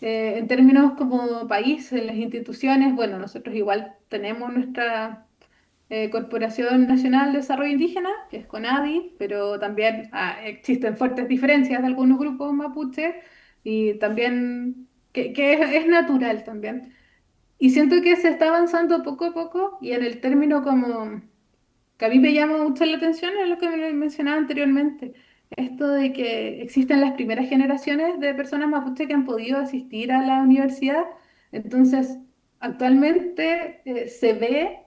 En términos como país, en las instituciones, bueno, nosotros igual tenemos nuestra Corporación Nacional de Desarrollo Indígena, que es CONADI, pero también existen fuertes diferencias de algunos grupos mapuche y también que es natural también. Y siento que se está avanzando poco a poco y en el término como que a mí me llama mucho la atención es lo que me mencionaba anteriormente, esto de que existen las primeras generaciones de personas mapuche que han podido asistir a la universidad. Entonces, actualmente se ve,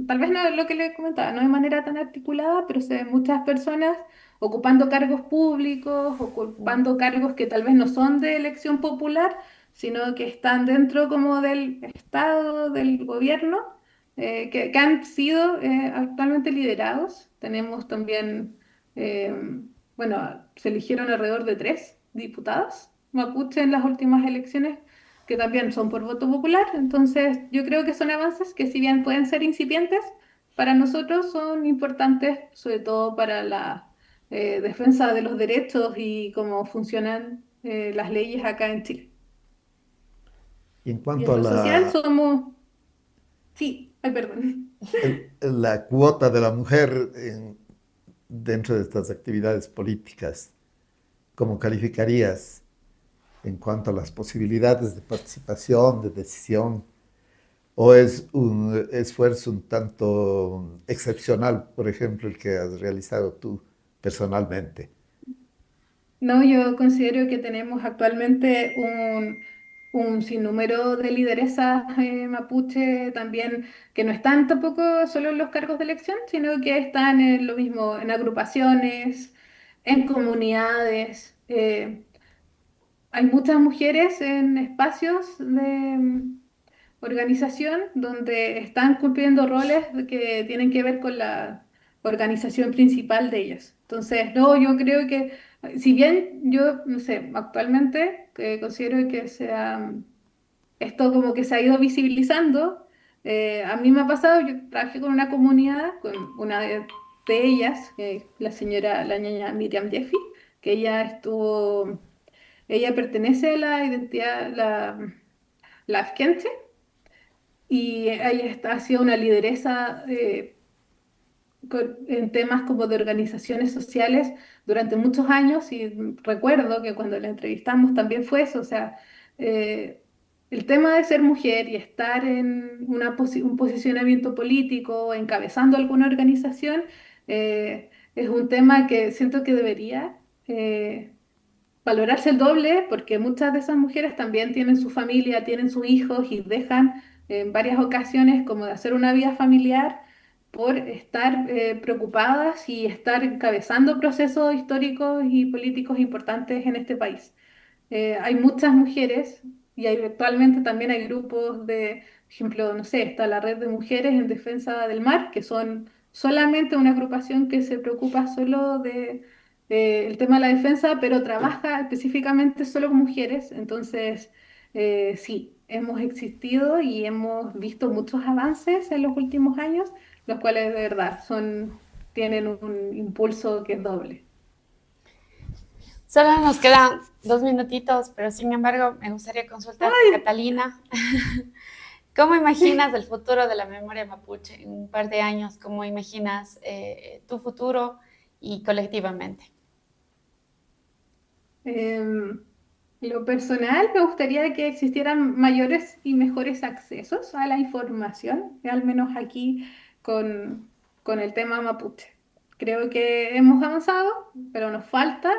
tal vez no es lo que le comentaba, no de manera tan articulada, pero se ven muchas personas ocupando cargos públicos, ocupando cargos que tal vez no son de elección popular, sino que están dentro como del Estado, del gobierno que han sido actualmente liderados. Tenemos también, eh, bueno, se eligieron alrededor de 3 diputados mapuche en las últimas elecciones, que también son por voto popular. Entonces, yo creo que son avances que si bien pueden ser incipientes, para nosotros son importantes, sobre todo para la defensa de los derechos y cómo funcionan las leyes acá en Chile. Y en Y cuanto en a lo social somos, sí, ay, perdón. la cuota de la mujer dentro de estas actividades políticas, ¿cómo calificarías en cuanto a las posibilidades de participación, de decisión? ¿O es un esfuerzo un tanto excepcional, por ejemplo, el que has realizado tú personalmente? No, yo considero que tenemos actualmente un sinnúmero de lideresas mapuche también que no están tampoco solo en los cargos de elección, sino que están en lo mismo, en agrupaciones, en comunidades. Hay muchas mujeres en espacios de organización donde están cumpliendo roles que tienen que ver con la organización principal de ellas. Entonces, no, yo creo que, si bien yo, no sé, actualmente considero que esto como que se ha ido visibilizando, a mí me ha pasado, yo trabajé con una comunidad, con una de ellas, la señora, la ñaña Miriam Jeffy, que ella pertenece a la identidad, la Afkenche, y ella ha sido una lideresa en temas como de organizaciones sociales durante muchos años y recuerdo que cuando la entrevistamos también fue eso, o sea, eh, el tema de ser mujer y estar en un posicionamiento político, encabezando alguna organización, es un tema que siento que debería valorarse el doble porque muchas de esas mujeres también tienen su familia, tienen sus hijos y dejan en varias ocasiones como de hacer una vida familiar por estar preocupadas y estar encabezando procesos históricos y políticos importantes en este país. Hay muchas mujeres y actualmente también hay grupos de, por ejemplo, no sé, está la Red de Mujeres en Defensa del Mar, que son solamente una agrupación que se preocupa solo de el tema de la defensa, pero trabaja específicamente solo con mujeres. Entonces, sí, hemos existido y hemos visto muchos avances en los últimos años, los cuales de verdad tienen un impulso que es doble. Solo nos quedan 2 minutitos, pero sin embargo me gustaría consultarte, Catalina. ¿Cómo imaginas el futuro de la memoria mapuche en un par de años? ¿Cómo imaginas tu futuro y colectivamente? Em, lo personal, me gustaría que existieran mayores y mejores accesos a la información, al menos aquí con el tema mapuche. Creo que hemos avanzado, pero nos falta,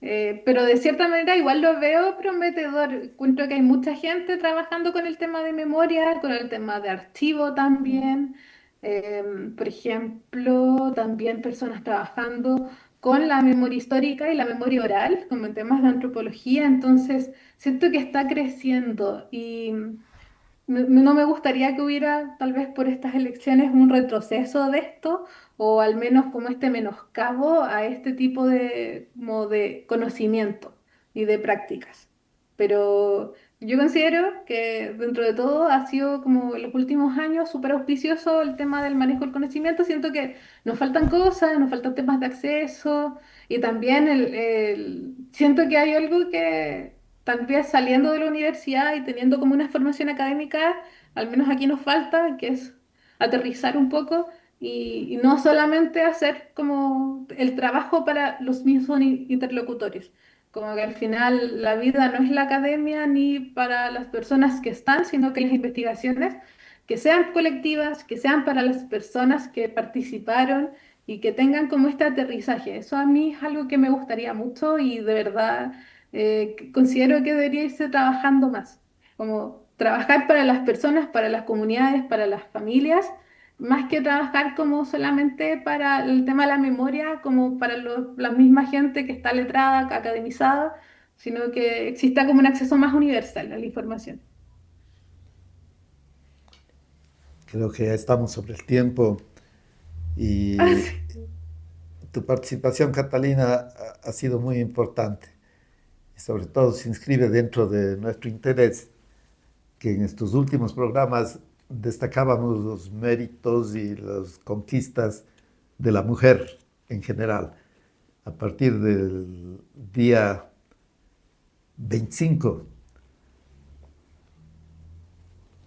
pero de cierta manera igual lo veo prometedor. Encuentro que hay mucha gente trabajando con el tema de memoria, con el tema de archivo también. Por ejemplo, también personas trabajando con la memoria histórica y la memoria oral, como en temas de antropología. Entonces, siento que está creciendo y no me gustaría que hubiera, tal vez por estas elecciones, un retroceso de esto, o al menos como este menoscabo a este tipo de, como de conocimiento y de prácticas. Pero yo considero que dentro de todo ha sido como en los últimos años súper auspicioso el tema del manejo del conocimiento. Siento que nos faltan cosas, nos faltan temas de acceso y también siento que hay algo que tal vez saliendo de la universidad y teniendo como una formación académica, al menos aquí nos falta, que es aterrizar un poco y no solamente hacer como el trabajo para los mismos interlocutores. Como que al final la vida no es la academia ni para las personas que están, sino que las investigaciones que sean colectivas, que sean para las personas que participaron y que tengan como este aterrizaje. Eso a mí es algo que me gustaría mucho y de verdad considero que debería irse trabajando más, como trabajar para las personas, para las comunidades, para las familias, más que trabajar como solamente para el tema de la memoria, como para la misma gente que está letrada, academizada, sino que exista como un acceso más universal a la información. Creo que ya estamos sobre el tiempo Ah, y sí. tu participación, Catalina, ha sido muy importante y sobre todo se inscribe dentro de nuestro interés, que en estos últimos programas destacábamos los méritos y las conquistas de la mujer en general. A partir del día 25,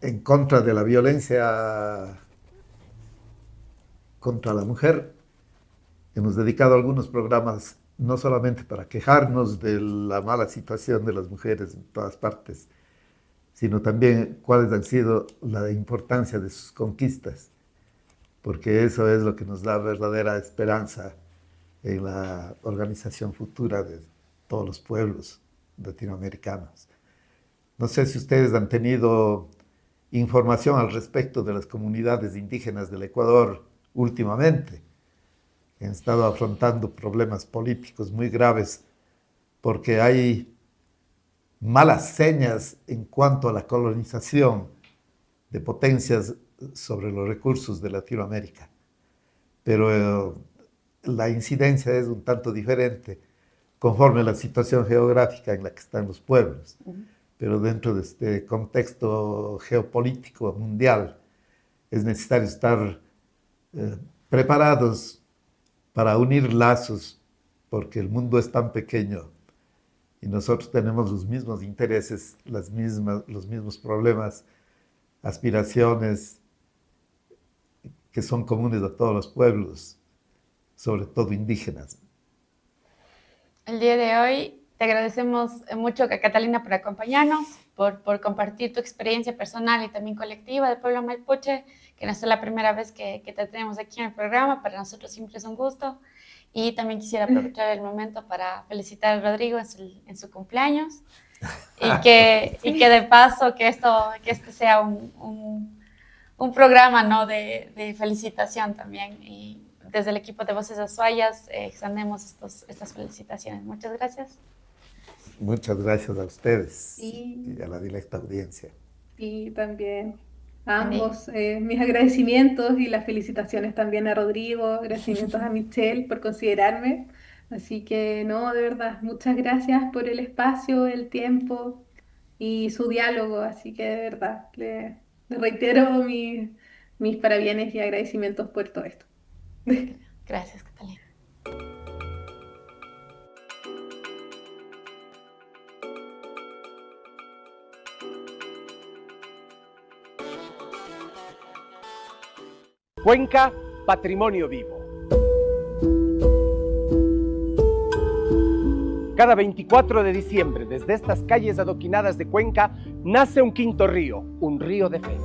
en contra de la violencia contra la mujer, hemos dedicado algunos programas no solamente para quejarnos de la mala situación de las mujeres en todas partes, sino también cuáles han sido la importancia de sus conquistas, porque eso es lo que nos da verdadera esperanza en la organización futura de todos los pueblos latinoamericanos. No sé si ustedes han tenido información al respecto de las comunidades indígenas del Ecuador últimamente, que han estado afrontando problemas políticos muy graves porque hay malas señas en cuanto a la colonización de potencias sobre los recursos de Latinoamérica. Pero la incidencia es un tanto diferente conforme a la situación geográfica en la que están los pueblos. Pero dentro de este contexto geopolítico mundial es necesario estar preparados para unir lazos, porque el mundo es tan pequeño y nosotros tenemos los mismos intereses, los mismos problemas, aspiraciones que son comunes a todos los pueblos, sobre todo indígenas. El día de hoy te agradecemos mucho, Catalina, por acompañarnos, por compartir tu experiencia personal y también colectiva del pueblo mapuche, que no es la primera vez que te tenemos aquí en el programa. Para nosotros siempre es un gusto. Y también quisiera aprovechar el momento para felicitar a Rodrigo en su cumpleaños y que de paso que este sea un programa, ¿no?, de felicitación también. Y desde el equipo de Voces Azuayas extendemos estas felicitaciones. Muchas gracias. Muchas gracias a ustedes Y, y a la directa audiencia. y también a ambos mis agradecimientos y las felicitaciones también a Rodrigo, agradecimientos a Michelle por considerarme. Así que no, de verdad, muchas gracias por el espacio, el tiempo y su diálogo. Así que de verdad, le reitero mis parabienes y agradecimientos por todo esto. Gracias, Catalina. Cuenca, patrimonio vivo. Cada 24 de diciembre, desde estas calles adoquinadas de Cuenca, nace un quinto río, un río de fe.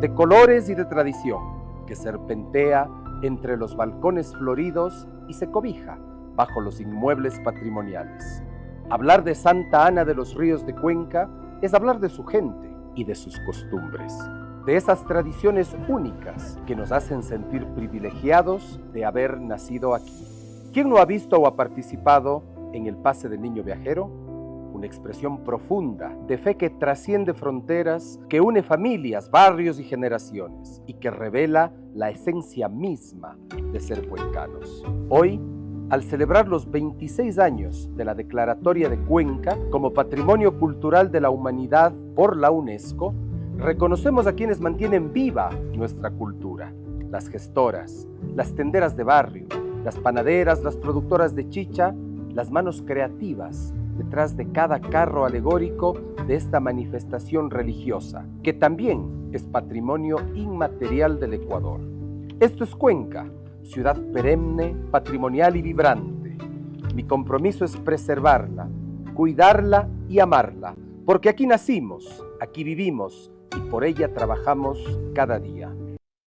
De colores y de tradición, que serpentea entre los balcones floridos y se cobija bajo los inmuebles patrimoniales. Hablar de Santa Ana de los Ríos de Cuenca es hablar de su gente y de sus costumbres, de esas tradiciones únicas que nos hacen sentir privilegiados de haber nacido aquí. ¿Quién no ha visto o ha participado en el pase del niño viajero? Una expresión profunda de fe que trasciende fronteras, que une familias, barrios y generaciones y que revela la esencia misma de ser cuencanos. Hoy, al celebrar los 26 años de la Declaratoria de Cuenca como Patrimonio Cultural de la Humanidad por la UNESCO, reconocemos a quienes mantienen viva nuestra cultura: las gestoras, las tenderas de barrio, las panaderas, las productoras de chicha, las manos creativas detrás de cada carro alegórico de esta manifestación religiosa, que también es patrimonio inmaterial del Ecuador. Esto es Cuenca, ciudad perenne, patrimonial y vibrante. Mi compromiso es preservarla, cuidarla y amarla, porque aquí nacimos, aquí vivimos y por ella trabajamos cada día.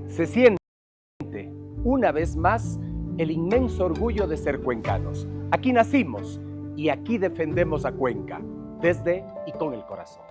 Se siente, una vez más, el inmenso orgullo de ser cuencanos. Aquí nacimos y aquí defendemos a Cuenca, desde y con el corazón.